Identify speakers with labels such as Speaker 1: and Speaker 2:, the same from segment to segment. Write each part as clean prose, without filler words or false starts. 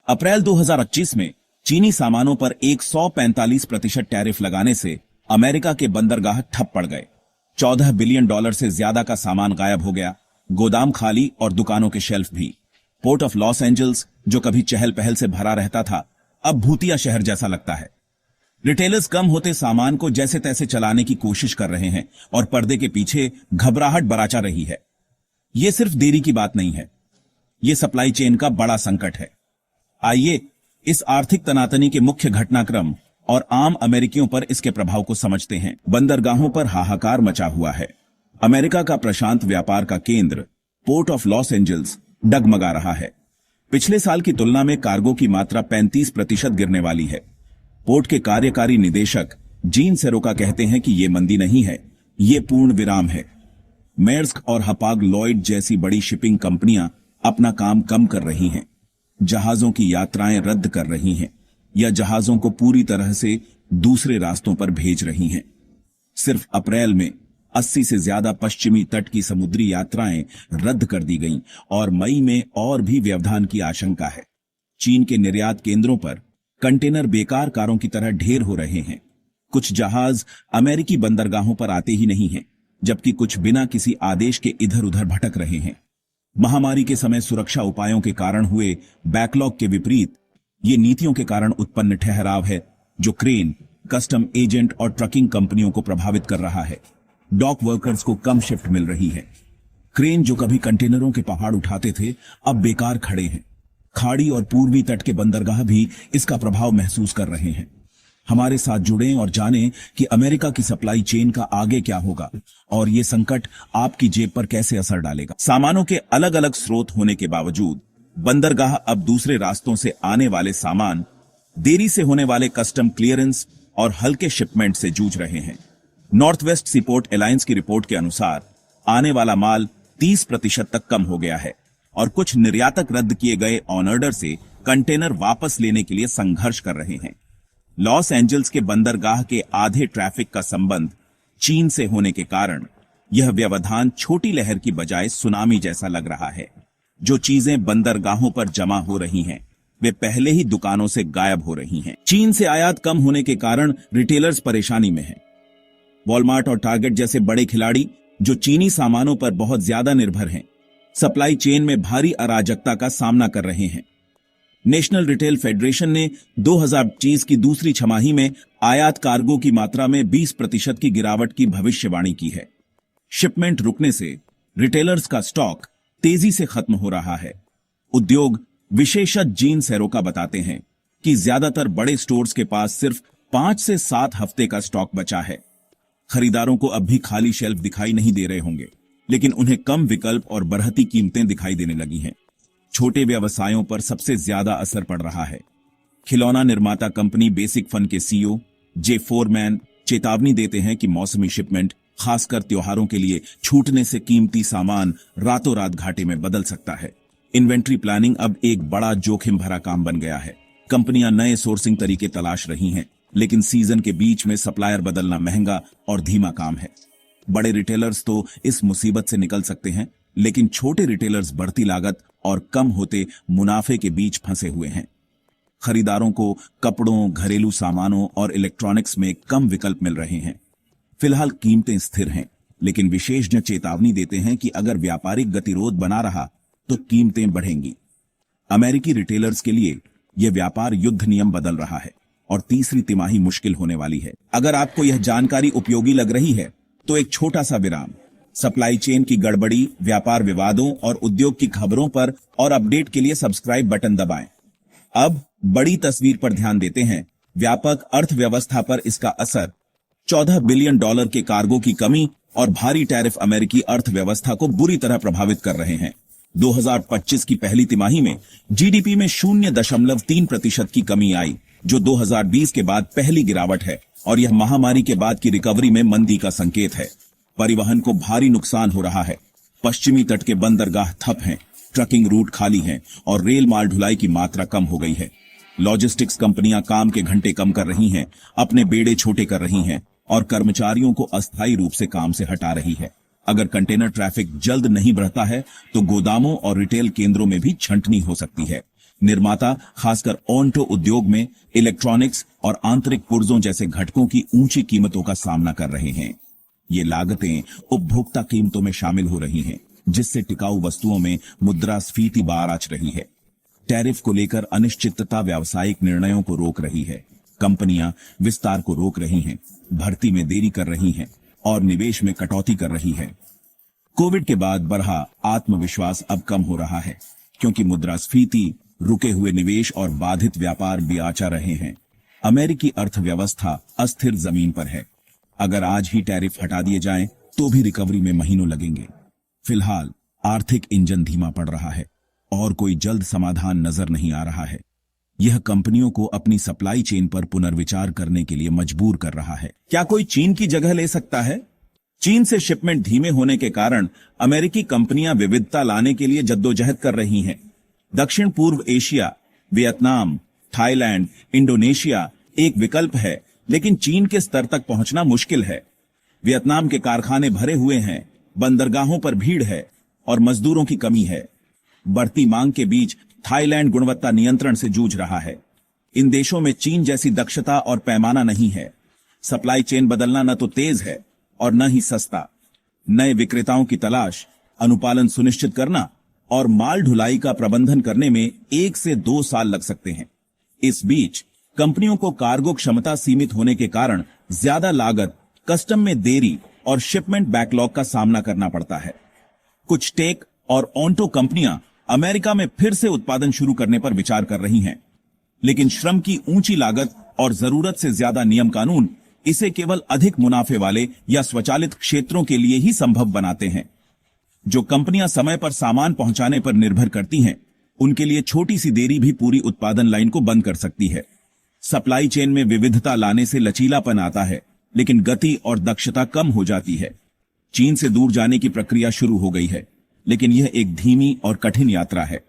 Speaker 1: अप्रैल 2025 में चीनी सामानों पर 145% टैरिफ लगाने से अमेरिका के बंदरगाह ठप पड़ गए। $14 बिलियन से ज्यादा का सामान गायब हो गया, गोदाम खाली और दुकानों के शेल्फ भी। पोर्ट ऑफ लॉस एंजल्स, जो कभी चहल पहल से भरा रहता था, अब भूतिया शहर जैसा लगता है। रिटेलर्स कम होते सामान को जैसे तैसे चलाने की कोशिश कर रहे हैं और पर्दे के पीछे घबराहट बराचा रही है। यह सिर्फ देरी की बात नहीं है, यह सप्लाई चेन का बड़ा संकट है। आइए इस आर्थिक तनातनी के मुख्य घटनाक्रम और आम अमेरिकियों पर इसके प्रभाव को समझते हैं। बंदरगाहों पर हाहाकार मचा हुआ है। अमेरिका का प्रशांत व्यापार का केंद्र पोर्ट ऑफ लॉस एंजल्स डगमगा रहा है। पिछले साल की तुलना में कार्गो की मात्रा 35% गिरने वाली है। पोर्ट के कार्यकारी निदेशक जीन सेरोका कहते हैं कि यह मंदी नहीं है, यह पूर्ण विराम है। मेर्स्क और हपाग लॉयड जैसी बड़ी शिपिंग कंपनियां अपना काम कम कर रही हैं, जहाजों की यात्राएं रद्द कर रही हैं या जहाजों को पूरी तरह से दूसरे रास्तों पर भेज रही हैं। सिर्फ अप्रैल में 80 से ज्यादा पश्चिमी तट की समुद्री यात्राएं रद्द कर दी गईं और मई में और भी व्यवधान की आशंका है। चीन के निर्यात केंद्रों पर कंटेनर बेकार कारों की तरह ढेर हो रहे हैं। कुछ जहाज अमेरिकी बंदरगाहों पर आते ही नहीं हैं, जबकि कुछ बिना किसी आदेश के इधर उधर भटक रहे हैं। महामारी के समय सुरक्षा उपायों के कारण हुए बैकलॉग के विपरीत ये नीतियों के कारण उत्पन्न ठहराव है, जो क्रेन, कस्टम एजेंट और ट्रकिंग कंपनियों को प्रभावित कर रहा है। डॉक वर्कर्स को कम शिफ्ट मिल रही है। क्रेन जो कभी कंटेनरों के पहाड़ उठाते थे, अब बेकार खड़े हैं। खाड़ी और पूर्वी तट के बंदरगाह भी इसका प्रभाव महसूस कर रहे हैं। हमारे साथ जुड़ें और जानें कि अमेरिका की सप्लाई चेन का आगे क्या होगा और ये संकट आपकी जेब पर कैसे असर डालेगा। सामानों के अलग अलग स्रोत होने के बावजूद बंदरगाह अब दूसरे रास्तों से आने वाले सामान, देरी से होने वाले कस्टम क्लियरेंस और हल्के शिपमेंट से जूझ रहे हैं। नॉर्थ वेस्ट सीपोर्ट अलायंस की रिपोर्ट के अनुसार आने वाला माल 30% तक कम हो गया है और कुछ निर्यातक रद्द किए गए ऑन ऑर्डर से कंटेनर वापस लेने के लिए संघर्ष कर रहे हैं। लॉस एंजल्स के बंदरगाह के आधे ट्रैफिक का संबंध चीन से होने के कारण यह व्यवधान छोटी लहर की बजाय सुनामी जैसा लग रहा है। जो चीजें बंदरगाहों पर जमा हो रही हैं, वे पहले ही दुकानों से गायब हो रही हैं। चीन से आयात कम होने के कारण रिटेलर्स परेशानी में हैं। वॉलमार्ट और टारगेट जैसे बड़े खिलाड़ी जो चीनी सामानों पर बहुत ज्यादा निर्भर हैं, सप्लाई चेन में भारी अराजकता का सामना कर रहे हैं। नेशनल रिटेल फेडरेशन ने 2025 की दूसरी छमाही में आयात कार्गो की मात्रा में 20% की गिरावट की भविष्यवाणी की है। शिपमेंट रुकने से रिटेलर्स का स्टॉक तेजी से खत्म हो रहा है। उद्योग विशेषज्ञ जीन सेरोका बताते हैं कि ज्यादातर बड़े स्टोर्स के पास सिर्फ 5 से 7 हफ्ते का स्टॉक बचा है। खरीदारों को अब भी खाली शेल्फ दिखाई नहीं दे रहे होंगे, लेकिन उन्हें कम विकल्प और बढ़ती कीमतें दिखाई देने लगी हैं। छोटे व्यवसायों पर सबसे ज्यादा असर पड़ रहा है। खिलौना निर्माता कंपनी बेसिक फन के सीईओ जे फोरमैन चेतावनी देते हैं कि मौसमी शिपमेंट, खासकर त्योहारों के लिए छूटने से कीमती सामान रातों रात घाटे में बदल सकता है। इन्वेंट्री प्लानिंग अब एक बड़ा जोखिम भरा काम बन गया है। कंपनियां नए सोर्सिंग तरीके तलाश रही हैं, लेकिन सीजन के बीच में सप्लायर बदलना महंगा और धीमा काम है। बड़े रिटेलर्स तो इस मुसीबत से निकल सकते हैं, लेकिन छोटे रिटेलर्स बढ़ती लागत और कम होते मुनाफे के बीच फंसे हुए हैं। खरीदारों को कपड़ों, घरेलू सामानों और इलेक्ट्रॉनिक्स में कम विकल्प मिल रहे हैं। फिलहाल कीमतें स्थिर हैं, लेकिन विशेषज्ञ चेतावनी देते हैं कि अगर व्यापारिक गतिरोध बना रहा तो कीमतें बढ़ेंगी। अमेरिकी रिटेलर्स के लिए यह व्यापार युद्ध नियम बदल रहा है और तीसरी तिमाही मुश्किल होने वाली है। अगर आपको यह जानकारी उपयोगी लग रही है तो एक छोटा सा विराम। सप्लाई चेन की गड़बड़ी, व्यापार विवादों और उद्योग की खबरों पर और अपडेट के लिए सब्सक्राइब बटन दबाएं। अब बड़ी तस्वीर पर ध्यान देते हैं। व्यापक अर्थव्यवस्था पर इसका असर। $14 बिलियन के कार्गो की कमी और भारी टैरिफ अमेरिकी अर्थव्यवस्था को बुरी तरह प्रभावित कर रहे हैं। 2025 की पहली तिमाही में जीडीपी में 0.3% की कमी आई, जो 2020 के बाद पहली गिरावट है और यह महामारी के बाद की रिकवरी में मंदी का संकेत है। परिवहन को भारी नुकसान हो रहा है। पश्चिमी तट के बंदरगाह ठप हैं, ट्रकिंग रूट खाली हैं और रेल माल ढुलाई की मात्रा कम हो गई है। लॉजिस्टिक्स कंपनियां काम के घंटे कम कर रही हैं, अपने बेड़े छोटे कर रही हैं और कर्मचारियों को अस्थायी रूप से काम से हटा रही है। अगर कंटेनर ट्रैफिक जल्द नहीं बढ़ता है तो गोदामों और रिटेल केंद्रों में भी छंटनी हो सकती है। निर्माता खासकर ऑटो उद्योग में इलेक्ट्रॉनिक्स और आंतरिक पुर्जों जैसे घटकों की ऊंची कीमतों का सामना कर रहे हैं। ये लागतें उपभोक्ता कीमतों में शामिल हो रही हैं, जिससे टिकाऊ वस्तुओं में मुद्रास्फीति बार आच रही है। टैरिफ को लेकर अनिश्चितता व्यावसायिक निर्णयों को रोक रही है। कंपनियां विस्तार को रोक रही हैं, भर्ती में देरी कर रही हैं और निवेश में कटौती कर रही है। कोविड के बाद बढ़ा आत्मविश्वास अब कम हो रहा है, क्योंकि मुद्रास्फीति, रुके हुए निवेश और बाधित व्यापार भी आचा रहे हैं। अमेरिकी अर्थव्यवस्था अस्थिर जमीन पर है। अगर आज ही टैरिफ हटा दिए जाएं, तो भी रिकवरी में महीनों लगेंगे। फिलहाल आर्थिक इंजन धीमा पड़ रहा है और कोई जल्द समाधान नजर नहीं आ रहा है। यह कंपनियों को अपनी सप्लाई चेन पर पुनर्विचार करने के लिए मजबूर कर रहा है। क्या कोई चीन की जगह ले सकता है? चीन से शिपमेंट धीमे होने के कारण अमेरिकी कंपनियां विविधता लाने के लिए जद्दोजहद कर रही हैं। दक्षिण पूर्व एशिया, वियतनाम, थाईलैंड, इंडोनेशिया एक विकल्प है, लेकिन चीन के स्तर तक पहुंचना मुश्किल है। वियतनाम के कारखाने भरे हुए हैं, बंदरगाहों पर भीड़ है और मजदूरों की कमी है। बढ़ती मांग के बीच थाईलैंड गुणवत्ता नियंत्रण से जूझ रहा है। इन देशों में चीन जैसी दक्षता और पैमाना नहीं है। सप्लाई चेन बदलना न तो तेज है और न ही सस्ता। नए विक्रेताओं की तलाश, अनुपालन सुनिश्चित करना और माल ढुलाई का प्रबंधन करने में 1 से 2 साल लग सकते हैं। इस बीच कंपनियों को कार्गो क्षमता सीमित होने के कारण ज्यादा लागत, कस्टम में देरी और शिपमेंट बैकलॉग का सामना करना पड़ता है। कुछ टेक और ऑटो कंपनियां अमेरिका में फिर से उत्पादन शुरू करने पर विचार कर रही हैं, लेकिन श्रम की ऊंची लागत और जरूरत से ज्यादा नियम कानून इसे केवल अधिक मुनाफे वाले या स्वचालित क्षेत्रों के लिए ही संभव बनाते हैं। जो कंपनियां समय पर सामान पहुंचाने पर निर्भर करती हैं, उनके लिए छोटी सी देरी भी पूरी उत्पादन लाइन को बंद कर सकती है। सप्लाई चेन में विविधता लाने से लचीलापन आता है, लेकिन गति और दक्षता कम हो जाती है। चीन से दूर जाने की प्रक्रिया शुरू हो गई है, लेकिन यह एक धीमी और कठिन यात्रा है।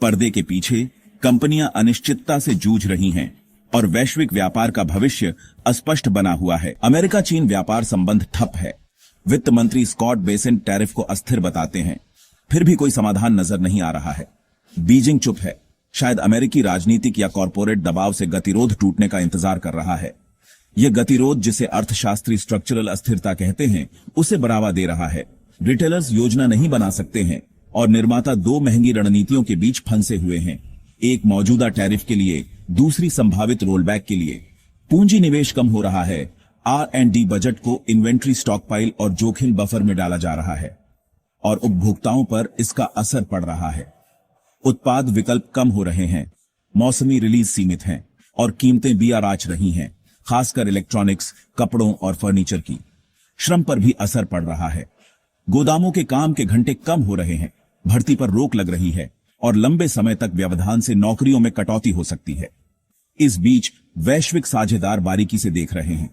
Speaker 1: पर्दे के पीछे कंपनियां अनिश्चितता से जूझ रही हैं और वैश्विक व्यापार का भविष्य अस्पष्ट बना हुआ है। अमेरिका चीन व्यापार संबंध ठप है। वित्त मंत्री स्कॉट बेसेंट टैरिफ को अस्थिर बताते हैं, फिर भी कोई समाधान नजर नहीं आ रहा है। बीजिंग चुप है, शायद अमेरिकी राजनीतिक या कॉरपोरेट दबाव से गतिरोध टूटने का इंतजार कर रहा है। यह गतिरोध, जिसे अर्थशास्त्री स्ट्रक्चरल अस्थिरता कहते हैं, उसे बढ़ावा दे रहा है। रिटेलर्स योजना नहीं बना सकते हैं और निर्माता 2 महंगी रणनीतियों के बीच फंसे हुए हैं, एक मौजूदा टैरिफ के लिए, दूसरी संभावित रोलबैक के लिए। पूंजी निवेश कम हो रहा है। R&D बजट को इन्वेंट्री स्टॉकपाइल और जोखिम बफर में डाला जा रहा है और उपभोक्ताओं पर इसका असर पड़ रहा है। उत्पाद विकल्प कम हो रहे हैं, मौसमी रिलीज सीमित हैं और कीमतें भी आराच रही हैं, खासकर इलेक्ट्रॉनिक्स, कपड़ों और फर्नीचर की। श्रम पर भी असर पड़ रहा है। गोदामों के काम के घंटे कम हो रहे हैं, भर्ती पर रोक लग रही है और लंबे समय तक व्यवधान से नौकरियों में कटौती हो सकती है। इस बीच वैश्विक साझेदार बारीकी से देख रहे हैं।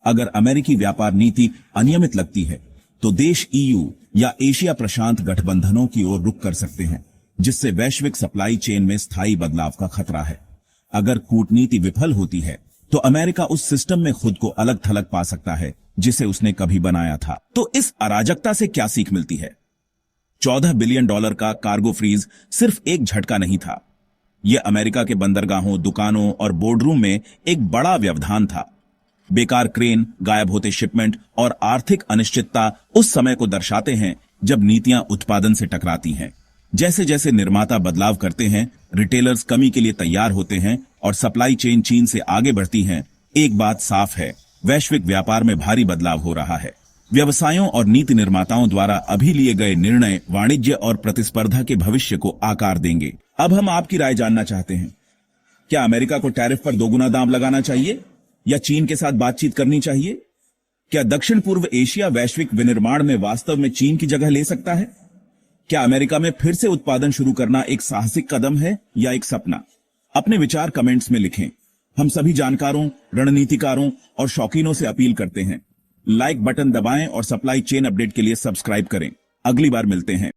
Speaker 1: अगर अमेरिकी व्यापार नीति अनियमित लगती है, तो देश EU या एशिया प्रशांत गठबंधनों की ओर रुख कर सकते हैं, जिससे वैश्विक सप्लाई चेन में स्थायी बदलाव का खतरा है। अगर कूटनीति विफल होती है, तो अमेरिका उस सिस्टम में खुद को अलग थलग पा सकता है जिसे उसने कभी बनाया था। तो इस अराजकता से क्या सीख मिलती है? $14 बिलियन का कार्गो फ्रीज सिर्फ एक झटका नहीं था। यह अमेरिका के बंदरगाहों, दुकानों और बोर्डरूम में एक बड़ा व्यवधान था। बेकार क्रेन, गायब होते शिपमेंट और आर्थिक अनिश्चितता उस समय को दर्शाते हैं जब नीतियां उत्पादन से टकराती हैं। जैसे जैसे निर्माता बदलाव करते हैं, रिटेलर्स कमी के लिए तैयार होते हैं और सप्लाई चेन चीन से आगे बढ़ती हैं, एक बात साफ है, वैश्विक व्यापार में भारी बदलाव हो रहा है। व्यवसायों और नीति निर्माताओं द्वारा अभी लिए गए निर्णय वाणिज्य और प्रतिस्पर्धा के भविष्य को आकार देंगे। अब हम आपकी राय जानना चाहते हैं। क्या अमेरिका को टैरिफ पर दोगुना दाम लगाना चाहिए या चीन के साथ बातचीत करनी चाहिए? क्या दक्षिण पूर्व एशिया वैश्विक विनिर्माण में वास्तव में चीन की जगह ले सकता है? क्या अमेरिका में फिर से उत्पादन शुरू करना एक साहसिक कदम है या एक सपना? अपने विचार कमेंट्स में लिखें। हम सभी जानकारों, रणनीतिकारों और शौकीनों से अपील करते हैं, लाइक बटन दबाएं और सप्लाई चेन अपडेट के लिए सब्सक्राइब करें। अगली बार मिलते हैं।